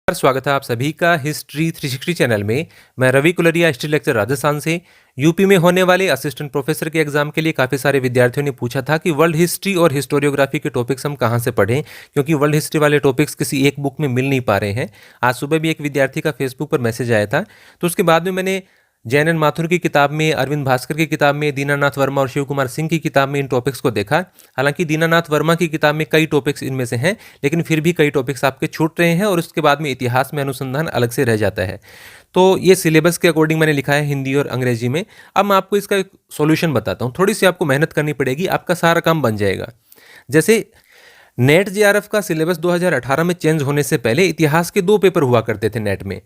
स्वागत है आप सभी का हिस्ट्री 360 चैनल में। मैं रवि कुलरिया, हिस्ट्री लेक्चर राजस्थान से। यूपी में होने वाले असिस्टेंट प्रोफेसर के एग्जाम के लिए काफ़ी सारे विद्यार्थियों ने पूछा था कि वर्ल्ड हिस्ट्री और हिस्टोरियोग्राफी के टॉपिक्स हम कहाँ से पढ़ें, क्योंकि वर्ल्ड हिस्ट्री वाले टॉपिक्स किसी एक बुक में मिल नहीं पा रहे हैं। आज सुबह भी एक विद्यार्थी का फेसबुक पर मैसेज आया था, तो उसके बाद में मैंने जैन एन माथुर की किताब में, अरविंद भास्कर की किताब में, दीनानाथ वर्मा और शिव कुमार सिंह की किताब में इन टॉपिक्स को देखा। हालांकि दीनानाथ वर्मा की किताब में कई टॉपिक्स इनमें से हैं, लेकिन फिर भी कई टॉपिक्स आपके छूट रहे हैं और उसके बाद में इतिहास में अनुसंधान अलग से रह जाता है। तो ये सिलेबस के अकॉर्डिंग मैंने लिखा है हिंदी और अंग्रेजी में। अब मैं आपको इसका एक सॉल्यूशन बताता हूँ। थोड़ी सी आपको मेहनत करनी पड़ेगी, आपका सारा काम बन जाएगा। जैसे नेट जेआरएफ का सिलेबस 2018 में चेंज होने से पहले इतिहास के 2 पेपर हुआ करते थे नेट में,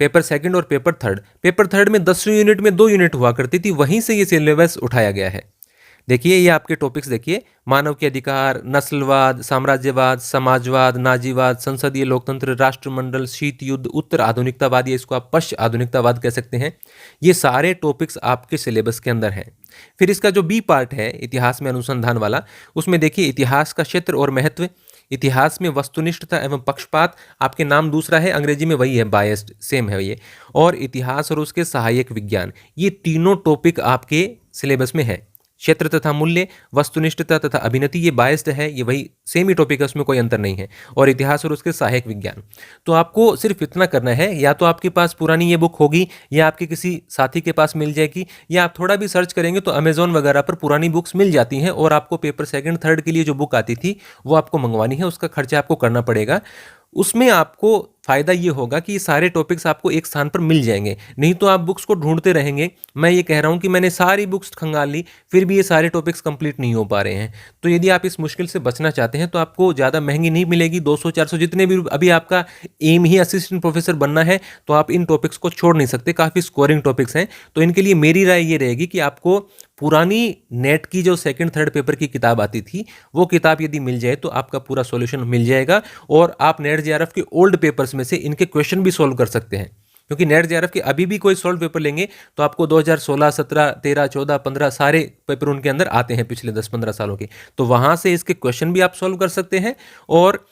पेपर सेकंड और पेपर थर्ड। पेपर थर्ड में 10वीं यूनिट में 2 यूनिट हुआ करती थी, वहीं से ये सिलेबस उठाया गया है। देखिए ये आपके टॉपिक्स देखिए, मानव के अधिकार, नस्लवाद, साम्राज्यवाद, समाजवाद, नाजीवाद, संसदीय लोकतंत्र, राष्ट्रमंडल, शीत युद्ध, उत्तर आधुनिकतावाद, या इसको आप पश्च आधुनिकतावाद कह सकते हैं। ये सारे टॉपिक्स आपके सिलेबस के अंदर हैं। फिर इसका जो बी पार्ट है इतिहास में अनुसंधान वाला, उसमें देखिए इतिहास का क्षेत्र और महत्व, इतिहास में वस्तुनिष्ठता एवं पक्षपात, आपके नाम दूसरा है, अंग्रेजी में वही है, बायस्ड सेम है ये, और इतिहास और उसके सहायक विज्ञान, ये तीनों टॉपिक आपके सिलेबस में है। क्षेत्र तथा मूल्य, वस्तुनिष्ठता तथा अभिनति, ये बायस्ड है, ये वही सेम ही टॉपिक है, उसमें कोई अंतर नहीं है। और इतिहास और उसके सहायक विज्ञान। तो आपको सिर्फ इतना करना है, या तो आपके पास पुरानी ये बुक होगी, या आपके किसी साथी के पास मिल जाएगी, या आप थोड़ा भी सर्च करेंगे तो अमेजोन वगैरह पर पुरानी बुक्स मिल जाती हैं। और आपको पेपर सेकंड थर्ड के लिए जो बुक आती थी वो आपको मंगवानी है, उसका खर्चा आपको करना पड़ेगा। उसमें आपको फ़ायदा ये होगा कि ये सारे टॉपिक्स आपको एक स्थान पर मिल जाएंगे, नहीं तो आप बुक्स को ढूंढते रहेंगे। मैं ये कह रहा हूँ कि मैंने सारी बुक्स खंगाल ली, फिर भी ये सारे टॉपिक्स कंप्लीट नहीं हो पा रहे हैं। तो यदि आप इस मुश्किल से बचना चाहते हैं तो आपको ज़्यादा महंगी नहीं मिलेगी। 200-400 जितने भी, अभी आपका एम ही असिस्टेंट प्रोफेसर बनना है, तो आप इन टॉपिक्स को छोड़ नहीं सकते, काफ़ी स्कोरिंग टॉपिक्स हैं। तो इनके लिए मेरी राय ये रहेगी कि आपको पुरानी नेट की जो सेकंड थर्ड पेपर की किताब आती थी वो किताब यदि मिल जाए तो आपका पूरा सॉल्यूशन मिल जाएगा, और आप नेट जेआरएफ के ओल्ड पेपर्स में से इनके क्वेश्चन भी सॉल्व कर सकते हैं। क्योंकि नेट जेआरएफ के अभी भी कोई सॉल्व पेपर लेंगे तो आपको 2016, 17, 13, 14, 15 सारे पेपर उनके अंदर आते हैं पिछले 10-15 सालों के, तो वहां से इसके क्वेश्चन भी आप सॉल्व कर सकते हैं। और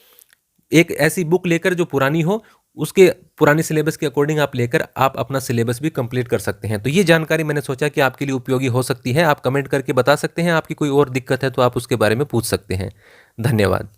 एक ऐसी बुक लेकर जो पुरानी हो, उसके पुरानी सिलेबस के अकॉर्डिंग आप लेकर आप अपना सिलेबस भी कंप्लीट कर सकते हैं। तो ये जानकारी मैंने सोचा कि आपके लिए उपयोगी हो सकती है। आप कमेंट करके बता सकते हैं, आपकी कोई और दिक्कत है तो आप उसके बारे में पूछ सकते हैं। धन्यवाद।